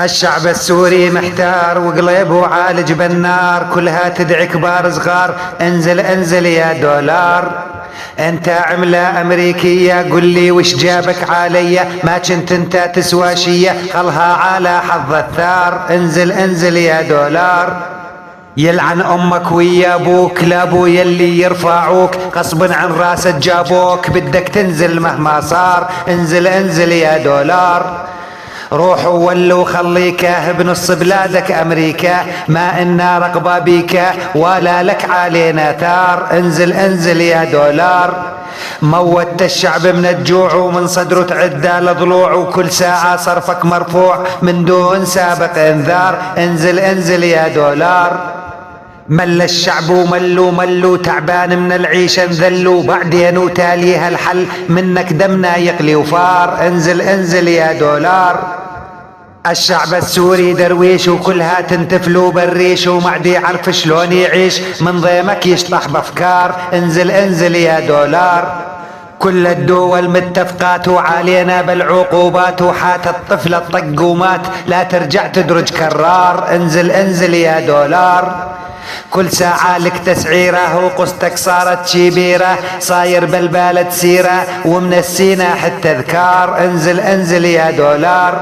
الشعب السوري محتار وقلبه عالج بالنار، كلها تدعي كبار صغار انزل انزل يا دولار. انت عملة امريكية قل لي وش جابك عليا، ما كنت انت تسوى شية خلها على حظ الثار. انزل انزل يا دولار. يلعن امك ويا ابوك، لابو يلي يرفعوك غصبا عن راسك جابوك، بدك تنزل مهما صار. انزل انزل يا دولار. روحوا ولوا خليكه بنص بلادك امريكا، ما إنا رقبة بيكا ولا لك علينا ثار. انزل انزل يا دولار. موت الشعب من الجوع ومن صدره تعدى لضلوع، وكل ساعة صرفك مرفوع من دون سابق انذار. انزل انزل يا دولار. مل الشعب وملوا تعبان من العيشة انذلوا، بعدين وتاليها الحل منك دمنا يقلي وفار. انزل انزل يا دولار. الشعب السوري درويش وكلها تنتفلوا بالريش، ومعدي يعرف شلون يعيش من ضيمك يشطح بافكار. انزل انزل يا دولار. كل الدول متفقات وعلينا بالعقوبات، وحات الطفل الطق ومات لا ترجع تدرج كرار. انزل انزل يا دولار. كل ساعة لك تسعيره وقصتك صارت شبيرة، صاير بالبلد سيرة ومن السينا حتى ذكار. انزل انزل يا دولار.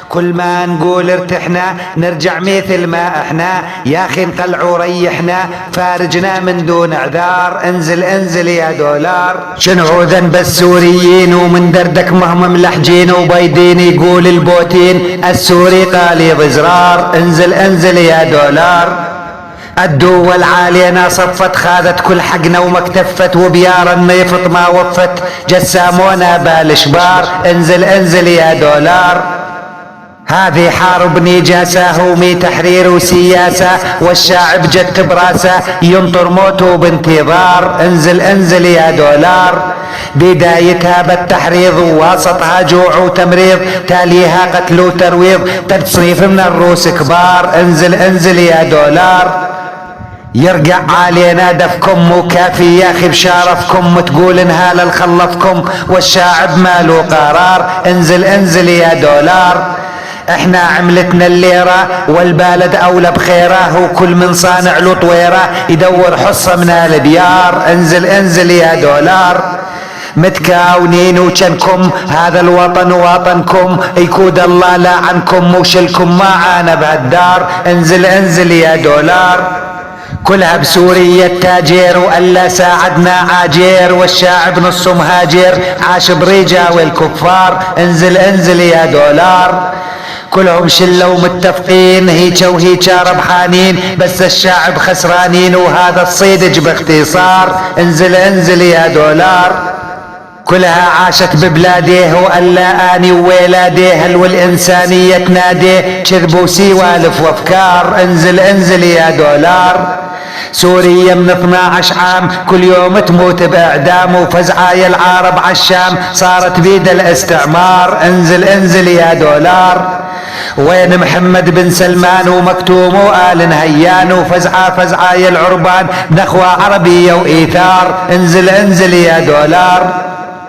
كل ما نقول ارتحنا نرجع مثل ما احنا، يا اخي انقلعوا ريحنا فارجنا من دون اعذار. انزل انزل يا دولار. شنو ذنب السوريين ومن دردك مهم ملحجين وبيدين يقول البوتين السوري قالي بزرار. انزل انزل يا دولار. الدول علينا صفت خاذت كل حقنا ومكتفت، وبيار النيفط ما وفت جسامونا بالشبار. انزل انزل يا دولار. هذه حرب نجاسة ومي تحرير وسياسة، والشعب جت براسه ينطر موته بانتظار. انزل انزل يا دولار. بدايتها بالتحريض وواسطها جوع وتمريض، تاليها قتل وترويض تصنيف من الروس كبار. انزل انزل يا دولار. يرجع علينا دفكم وكافي يا اخي بشارفكم، تقول انها خلفكم والشعب ماله قرار. انزل انزل يا دولار. احنا عملتنا الليرة والبلد اولى بخيره، وكل من صانع له طويره يدور حصة من الديار. انزل انزل يا دولار. متكاونين وشنكم هذا الوطن وطنكم، يكود الله لا عنكم وشلكم معانا بهالدار. انزل انزل يا دولار. كلها بسوريا التاجر وألا ساعدنا عاجر، والشعب نصه مهاجر عاش بريجا والكفار. انزل انزل يا دولار. كلهم شلة ومتفقين هيجا وهيجا ربحانين، بس الشعب خسرانين وهذا الصيدج باختصار. انزل انزل يا دولار. كلها عاشت ببلاديه وألا آني وولاديه، هل والإنسانية تناديه كذب وسوالف وافكار. انزل انزل يا دولار. سوريا من 12 عام كل يوم تموت باعدام، وفزعايا العرب عالشام صارت بيد الاستعمار. انزل انزل يا دولار. وين محمد بن سلمان ومكتوم وآل نهيان، وفزعايا العربان نخوة عربية وإيثار. انزل انزل يا دولار.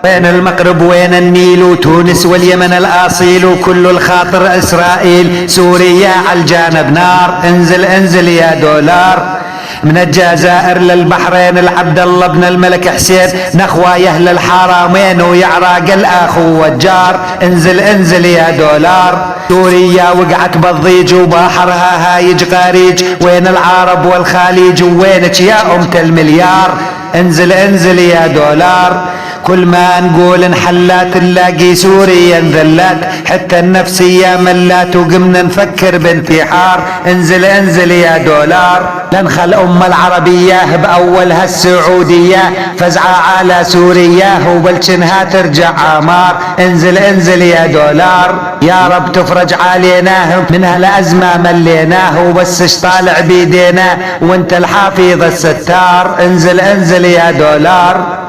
وين المغرب وين النيل وتونس واليمن الأصيل، وكل الخاطر إسرائيل سوريا عالجانب نار. انزل انزل يا دولار. من الجزائر للبحرين العبد الله بن الملك حسين نخوة يهل الحرمين ويعراق الأخ والجار. انزل انزل يا دولار. سوريا وقعت بالضيج وبحرها هايج غاريج، وين العرب والخليج وينك يا أمة المليار. انزل انزل يا دولار. كل ما نقول انحلات نلاقي سوريا انذلات، حتى النفسية ملات وقمنا نفكر بانتحار. انزل انزل يا دولار. لنخل الأمة العربية بأولها السعودية، فزعة على سوريا وبلشنها ترجع عمار. انزل انزل يا دولار. يا رب تفرج علينا من هالأزمة مليناه، وبس طالع بيدينا وانت الحافظ الستار. انزل انزل يا دولار.